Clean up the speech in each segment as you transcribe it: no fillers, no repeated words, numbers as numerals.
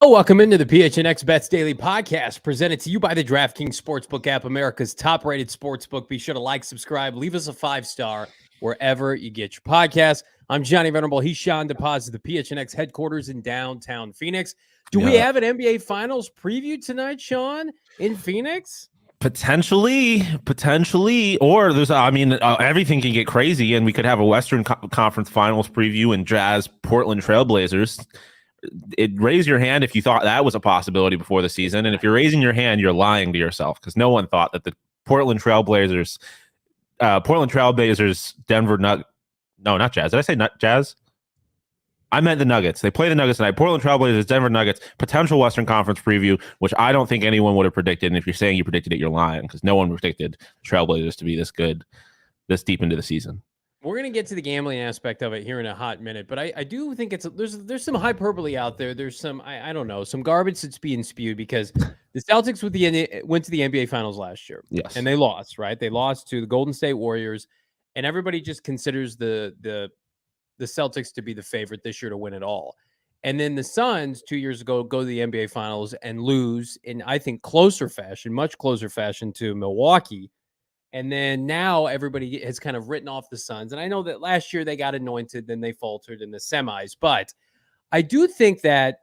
Welcome into the PHNX Bets Daily Podcast, presented to you by the DraftKings Sportsbook app, America's top-rated sportsbook. Be sure to like, subscribe, leave us a 5-star wherever you get your podcasts. I'm Johnny Venerable. He's Shawn Deposit, the PHNX headquarters in downtown Phoenix. Do we have an NBA Finals preview tonight, Shawn, in Phoenix? Potentially, or there's, everything can get crazy, and we could have a Western Conference Finals preview and Jazz Portland Trailblazers. Raise your hand if you thought that was a possibility before the season, and if you're raising your hand, you're lying to yourself, because no one thought that the Portland Trailblazers, Denver no, not Jazz. Did I say not Jazz? I meant the Nuggets. They play the Nuggets tonight. Portland Trailblazers, Denver Nuggets, potential Western Conference preview, which I don't think anyone would have predicted. And if you're saying you predicted it, you're lying, because no one predicted Trailblazers to be this good, this deep into the season. We're going to get to the gambling aspect of it here in a hot minute, but I do think there's some hyperbole out there. There's some, I don't know, some garbage that's being spewed, because the Celtics went to the NBA Finals last year. Yes. And they lost, right? They lost to the Golden State Warriors, and everybody just considers the Celtics to be the favorite this year to win it all. And then the Suns 2 years ago go to the NBA Finals and lose in, I think, much closer fashion to Milwaukee. And then now everybody has kind of written off the Suns. And I know that last year they got anointed, then they faltered in the semis. But I do think that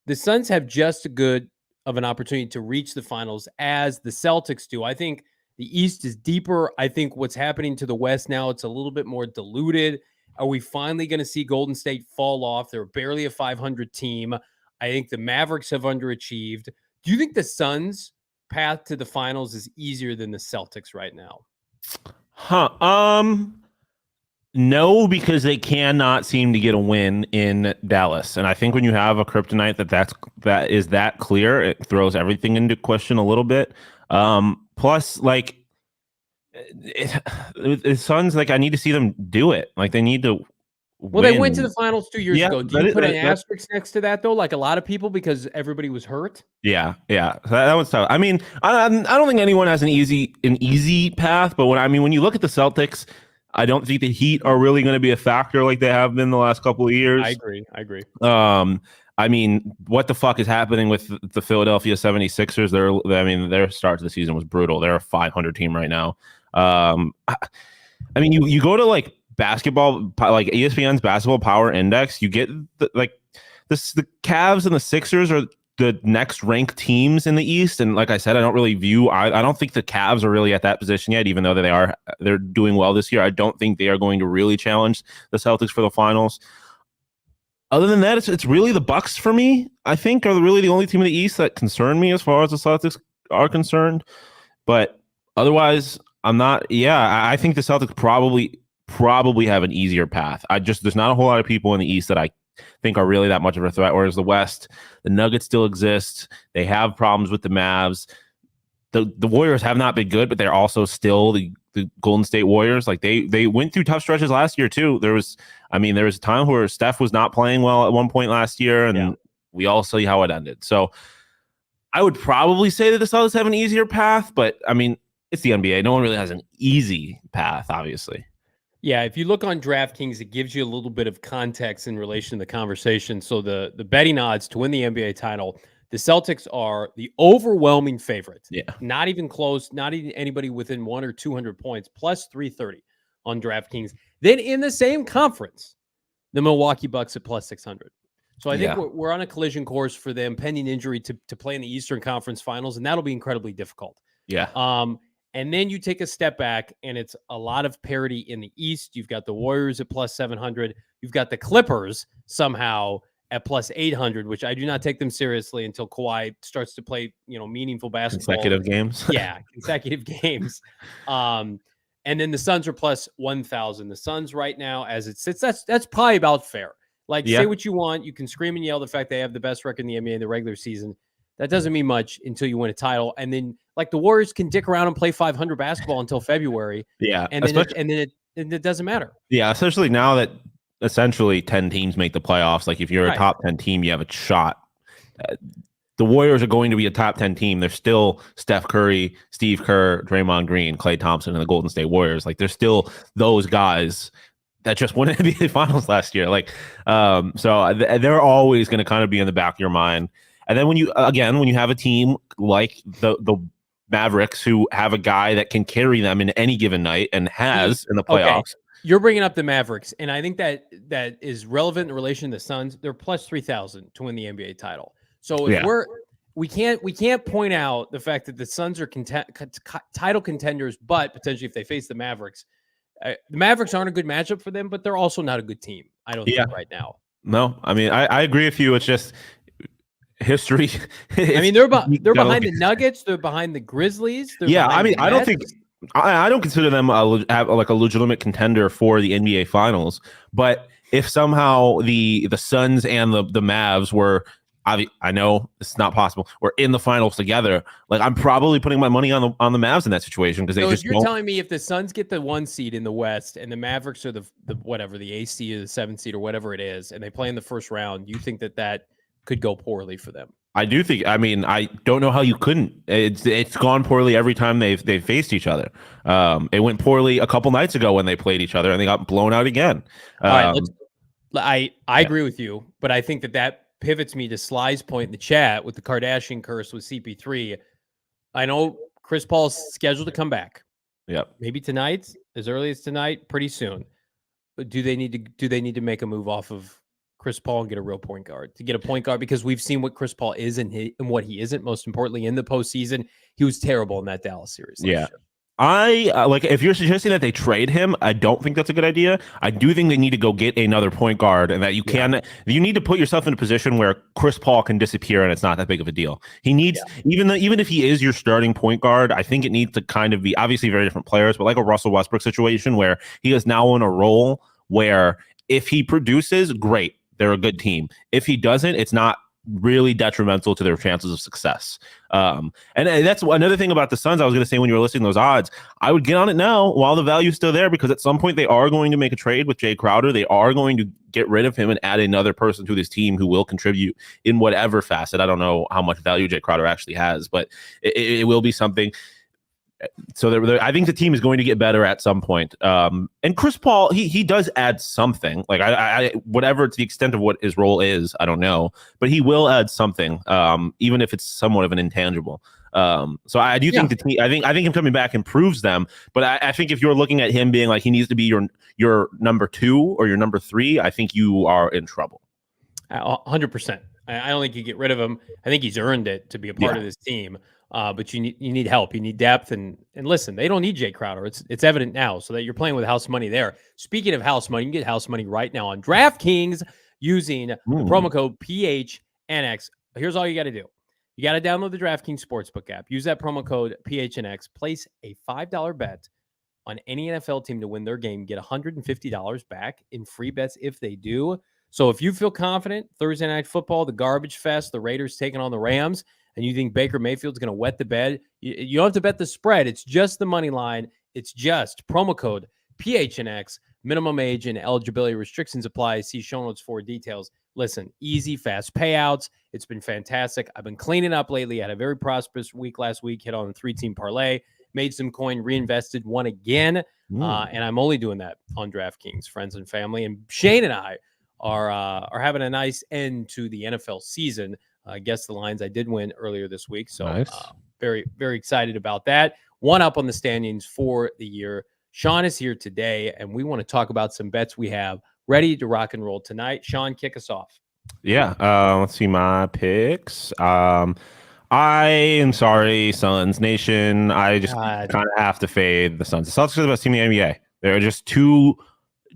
the Suns have just as good of an opportunity to reach the finals as the Celtics do. I think the East is deeper. I think what's happening to the West now, it's a little bit more diluted. Are we finally going to see Golden State fall off? They're barely a 500 team. I think the Mavericks have underachieved. Do you think the Suns' path to the finals is easier than the Celtics right now? No, because they cannot seem to get a win in Dallas. And I think when you have a kryptonite that is that clear, it throws everything into question a little bit. Plus, like, the Suns, like, I need to see them do it. Like, they need to win. They went to the finals 2 years ago. Do you put an asterisk next to that, though, like a lot of people, because everybody was hurt? Yeah. That was tough. I mean, I don't think anyone has an easy path, but when you look at the Celtics, I don't think the Heat are really going to be a factor like they have been the last couple of years. I agree. I mean, what the fuck is happening with the Philadelphia 76ers? Their start to the season was brutal. They're a 500 team right now. You go to, like, basketball, like ESPN's Basketball Power Index, you get the Cavs and the Sixers are the next ranked teams in the East. And like I said, I don't think the Cavs are really at that position yet, even though they're doing well this year. I don't think they are going to really challenge the Celtics for the finals. Other than that, it's really the Bucks for me, I think, are really the only team in the East that concern me as far as the Celtics are concerned. But otherwise, I think the Celtics probably have an easier path. There's not a whole lot of people in the East that I think are really that much of a threat, whereas the West, the Nuggets still exist. They have problems with the Mavs. The Warriors have not been good, but they're also still the Golden State Warriors. Like, they went through tough stretches last year too. There was a time where Steph was not playing well at one point last year, and we all see how it ended. So I would probably say that the Celtics have an easier path, but I mean, it's the NBA. No one really has an easy path, obviously. Yeah, if you look on DraftKings, it gives you a little bit of context in relation to the conversation. So the betting odds to win the NBA title, the Celtics are the overwhelming favorite. Yeah. Not even close, not even anybody within 100 or 200 points, plus 330 on DraftKings. Then in the same conference, the Milwaukee Bucks at plus 600. So I think we're on a collision course for them, pending injury, to play in the Eastern Conference Finals, and that'll be incredibly difficult. Yeah. And then you take a step back, and it's a lot of parity in the East. You've got the Warriors at plus 700. You've got the Clippers somehow at plus 800, which I do not take them seriously until Kawhi starts to play, meaningful basketball. Consecutive games. Yeah, consecutive games. And then the Suns are plus 1,000. The Suns right now, as it sits, that's probably about fair. Like, say what you want. You can scream and yell the fact they have the best record in the NBA in the regular season. That doesn't mean much until you win a title. And then, like, the Warriors can dick around and play 500 basketball until February. Yeah. And then it doesn't matter. Yeah, especially now that essentially 10 teams make the playoffs. Like, if you're a top 10 team, you have a shot. The Warriors are going to be a top 10 team. They're still Steph Curry, Steve Kerr, Draymond Green, Klay Thompson, and the Golden State Warriors. Like, they're still those guys that just won NBA Finals last year. Like, so they're always going to kind of be in the back of your mind. And then when you have a team like the Mavericks who have a guy that can carry them in any given night and has in the playoffs. Okay. You're bringing up the Mavericks, and I think that is relevant in relation to the Suns. They're plus 3,000 to win the NBA title. So if we can't point out the fact that the Suns are title contenders, but potentially if they face the Mavericks aren't a good matchup for them, but they're also not a good team. I don't think right now. No, I mean I agree with you. It's just history. I mean, they're behind the Nuggets. They're behind the Grizzlies. I mean, I don't consider them a legitimate contender for the NBA Finals. But if somehow the Suns and the Mavs were, I know it's not possible, we're in the finals together, like I'm probably putting my money on the Mavs in that situation because you're telling me if the Suns get the 1 seed in the West and the Mavericks are the whatever, the 8th seed or the 7th seed or whatever it is, and they play in the first round, you think that could go poorly for them? I do think. I mean, I don't know how you couldn't. It's gone poorly every time they've faced each other. It went poorly a couple nights ago when they played each other, and they got blown out again. All right, I agree with you, but I think that pivots me to Sly's point in the chat with the Kardashian curse with CP3. I know Chris Paul's scheduled to come back. Yep, maybe tonight, as early as tonight, pretty soon. But do they need to make a move off of Chris Paul and get a real point guard, because we've seen what Chris Paul is and what he isn't. Most importantly, in the postseason, he was terrible in that Dallas series. Yeah. If you're suggesting that they trade him, I don't think that's a good idea. I do think they need to go get another point guard, and that you need to put yourself in a position where Chris Paul can disappear and it's not that big of a deal. He needs, even if he is your starting point guard, I think it needs to kind of be obviously very different players, but like a Russell Westbrook situation where he is now in a role where if he produces, great. They're a good team. If he doesn't, it's not really detrimental to their chances of success. And that's another thing about the Suns I was going to say when you were listing those odds. I would get on it now while the value's still there, because at some point they are going to make a trade with Jay Crowder. They are going to get rid of him and add another person to this team who will contribute in whatever facet. I don't know how much value Jay Crowder actually has, but it will be something. So I think the team is going to get better at some point. And Chris Paul, he does add something. Like I whatever to the extent of what his role is, I don't know, but he will add something, even if it's somewhat of an intangible. So I do think the team. I think him coming back improves them. But I think if you're looking at him being like he needs to be your number 2 or your number 3, I think you are in trouble. 100%. I don't think you get rid of him. I think he's earned it to be a part of this team. But you need help. You need depth, and listen, they don't need Jay Crowder. It's evident now, so that you're playing with house money there. Speaking of house money, you can get house money right now on DraftKings using the promo code PHNX. Here's all you got to do. You got to download the DraftKings Sportsbook app. Use that promo code PHNX. Place a $5 bet on any NFL team to win their game. Get $150 back in free bets if they do. So if you feel confident, Thursday Night Football, the garbage fest, the Raiders taking on the Rams, and you think Baker Mayfield's going to wet the bed, you don't have to bet the spread. It's just the money line. It's just promo code PHNX. Minimum age and eligibility restrictions apply. See show notes for details. Listen, easy, fast payouts. It's been fantastic. I've been cleaning up lately. I had a very prosperous week last week. Hit on a 3-team parlay. Made some coin, reinvested, won again. And I'm only doing that on DraftKings, friends and family. And Shane and I are having a nice end to the NFL season. Guess the lines I did win earlier this week. So nice. Very, very excited about that. One up on the standings for the year. Shawn is here today, and we want to talk about some bets we have ready to rock and roll tonight. Shawn, kick us off. Yeah. Let's see my picks. I am sorry, Suns Nation. I just kind of have to fade the Suns. The Celtics are the best team in the NBA. They're just too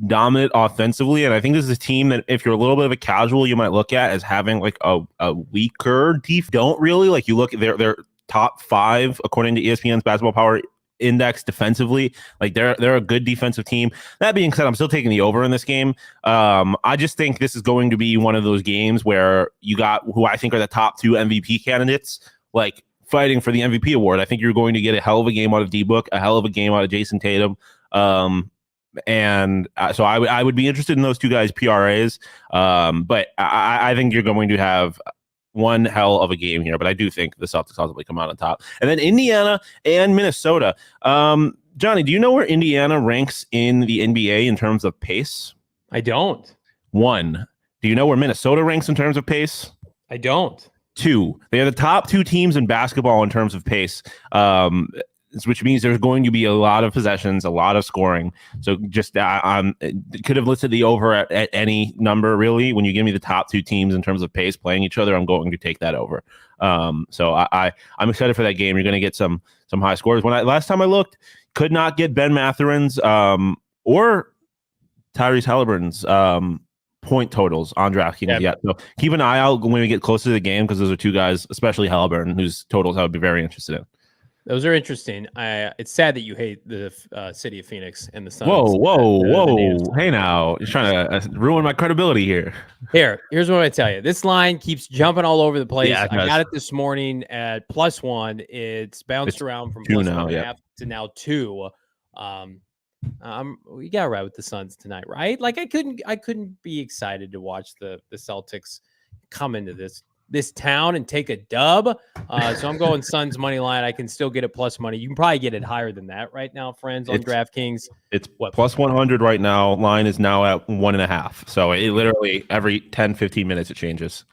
dominant offensively, and I think this is a team that if you're a little bit of a casual, you might look at as having like a weaker def. Don't really like you look at their top 5 according to ESPN's Basketball Power Index defensively. Like they're a good defensive team. That being said, I'm still taking the over in this game. I just think this is going to be one of those games where you got who I think are the top 2 MVP candidates, like fighting for the MVP award. I think you're going to get a hell of a game out of D-Book, a hell of a game out of Jason Tatum. And so I would be interested in those 2 guys' PRAs. But I think you're going to have one hell of a game here. But I do think the Celtics ultimately come out on top. And then Indiana and Minnesota. Johnny, do you know where Indiana ranks in the NBA in terms of pace? I don't. 1. Do you know where Minnesota ranks in terms of pace? I don't. 2. They are the top 2 teams in basketball in terms of pace, which means there's going to be a lot of possessions, a lot of scoring. So just could have listed the over at any number, really. When you give me the top 2 teams in terms of pace playing each other, I'm going to take that over. So I'm excited for that game. You're going to get some high scores. Last time I looked, could not get Ben Mathurin's or Tyrese Halliburton's point totals on DraftKings yet. So keep an eye out when we get closer to the game, because those are 2 guys, especially Halliburton, whose totals I would be very interested in. Those are interesting. It's sad that you hate the city of Phoenix and the Suns. Whoa. Hey, now. You're trying to ruin my credibility here. Here's what I tell you. This line keeps jumping all over the place. Yeah, I got it this morning at +1. It's bounced around from +1.5 to now 2. We got to ride with the Suns tonight, right? Like I couldn't be excited to watch the Celtics come into this town and take a dub. So I'm going Suns money line. I can still get it plus money. You can probably get it higher than that right now, friends, on DraftKings. It's plus 100 right now. Line is now at 1.5. So it literally every 10, 15 minutes it changes.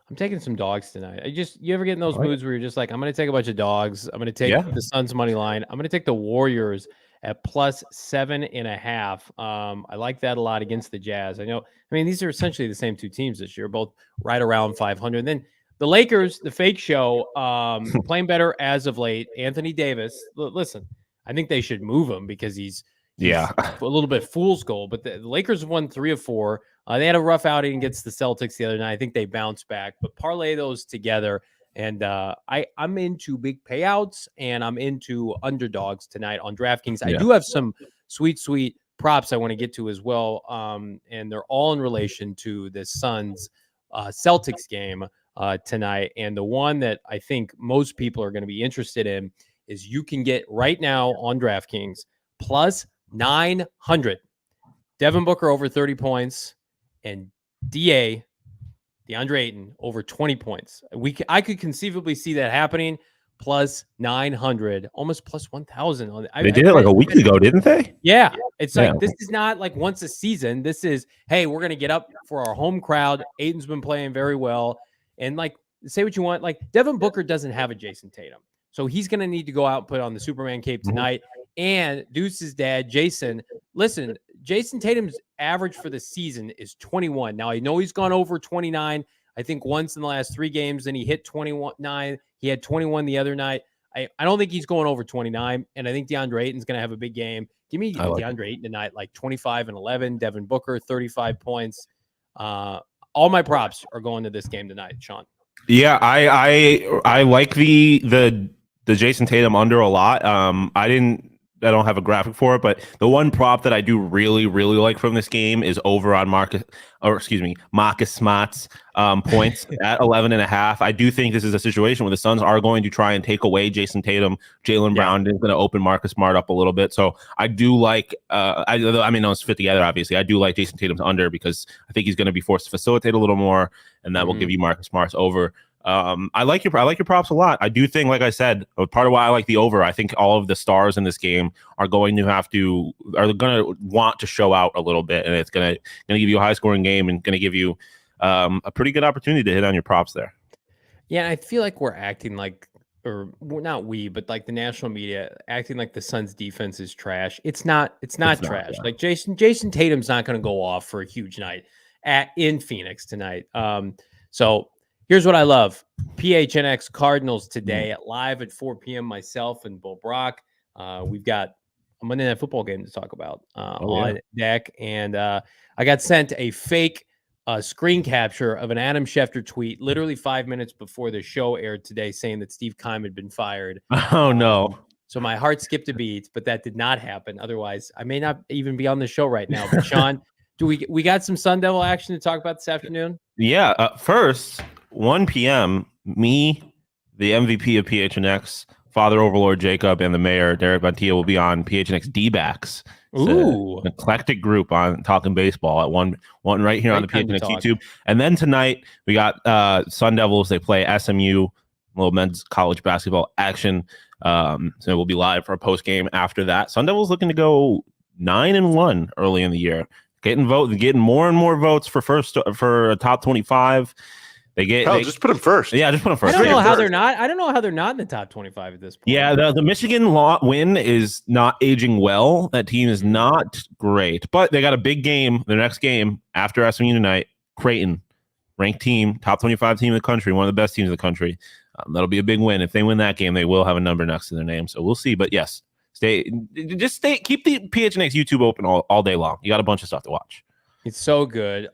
I'm taking some dogs tonight. You ever get in those moods where you're just like, I'm going to take a bunch of dogs. I'm going to take the Suns money line. I'm going to take the Warriors at plus 7.5. I like that a lot against the Jazz. These are essentially the same 2 teams this year, both right around 500. And then the Lakers, the fake show, playing better as of late. Anthony Davis, listen, I think they should move him because he's a little bit fool's gold. But the Lakers have won 3 of 4. They had a rough outing against the Celtics the other night. I think they bounced back, but parlay those together. And I'm into big payouts, and I'm into underdogs tonight on DraftKings. I do have some sweet props I want to get to as well, and they're all in relation to the Suns Celtics game tonight. And the one that I think most people are going to be interested in is you can get right now on DraftKings plus 900. Devin Booker over 30 points and DeAndre Ayton over 20 points. I could conceivably see that happening. Plus 900, almost plus 1,000. They did it like a week ago, didn't they? Yeah. It's like, this is not like once a season. This is, hey, we're going to get up for our home crowd. Ayton's been playing very well. And like, say what you want. Like, Devin Booker doesn't have a Jason Tatum. So he's going to need to go out and put on the Superman cape tonight. And Deuce's dad, Jason, listen, Jason Tatum's average for the season is 21. Now, I know he's gone over 29. I think once in the last 3 games, then he hit 21.9. He had 21 the other night. I don't think he's going over 29, and I think DeAndre Ayton's going to have a big game. Give me DeAndre Ayton tonight, like 25 and 11. Devin Booker, 35 points. All my props are going to this game tonight, Shawn. Yeah, I like the Jason Tatum under a lot. I don't have a graphic for it, but the one prop that I do really, really like from this game is over on Marcus Smart's points at 11.5. I do think this is a situation where the Suns are going to try and take away Jason Tatum. Jaylen Brown is going to open Marcus Smart up a little bit. So I do like, those fit together, obviously. I do like Jason Tatum's under because I think he's going to be forced to facilitate a little more, and that will give you Marcus Smart's over. I like your props a lot. I do think, like I said, part of why I like the over, I think all of the stars in this game are going to want to show out a little bit, and it's going to give you a high scoring game and going to give you a pretty good opportunity to hit on your props there. Yeah, I feel like we're acting like, or not we, but like the national media acting like the Suns defense is trash. It's not trash. Like Jason Tatum's not going to go off for a huge night in Phoenix tonight. So here's what I love. PHNX Cardinals today at live at 4 p.m. Myself and Bo Brock. We've got a Monday Night Football game to talk about on deck. And I got sent a fake screen capture of an Adam Schefter tweet literally 5 minutes before the show aired today saying that Steve Keim had been fired. Oh, no. So my heart skipped a beat, but that did not happen. Otherwise, I may not even be on the show right now. But Shawn, we got some Sun Devil action to talk about this afternoon? Yeah. First, 1 p.m., me, the MVP of PHNX, Father Overlord Jacob, and the mayor, Derek Bantia, will be on PHNX D-Backs. Ooh. An eclectic group on Talking Baseball at one right here on the PHNX YouTube. And then tonight, we got Sun Devils. They play SMU, little men's college basketball action. So we'll be live for a post-game after that. Sun Devils looking to go 9-1 early in the year. Getting more and more votes for a top 25. Just put them first. Yeah, just put them first. I don't know how they're not. I don't know how they're not in the top 25 at this point. Yeah, the Michigan win is not aging well. That team is not great, but they got a big game. Their next game after SMU tonight, Creighton, ranked team, top 25 team in the country, one of the best teams in the country. That'll be a big win. If they win that game, they will have a number next to their name. So we'll see. But yes, keep the PHNX YouTube open all day long. You got a bunch of stuff to watch. It's so good.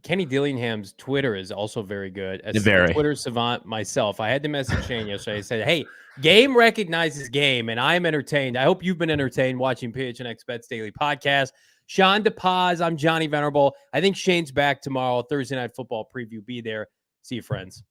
Kenny Dillingham's Twitter is also very good. As a Twitter savant myself, I had to message Shane yesterday. I said, hey, game recognizes game, and I'm entertained. I hope you've been entertained watching PHNX Bets Daily Podcast. Shawn DePaz, I'm Johnny Venerable. I think Shane's back tomorrow. Thursday Night Football preview. Be there. See you, friends.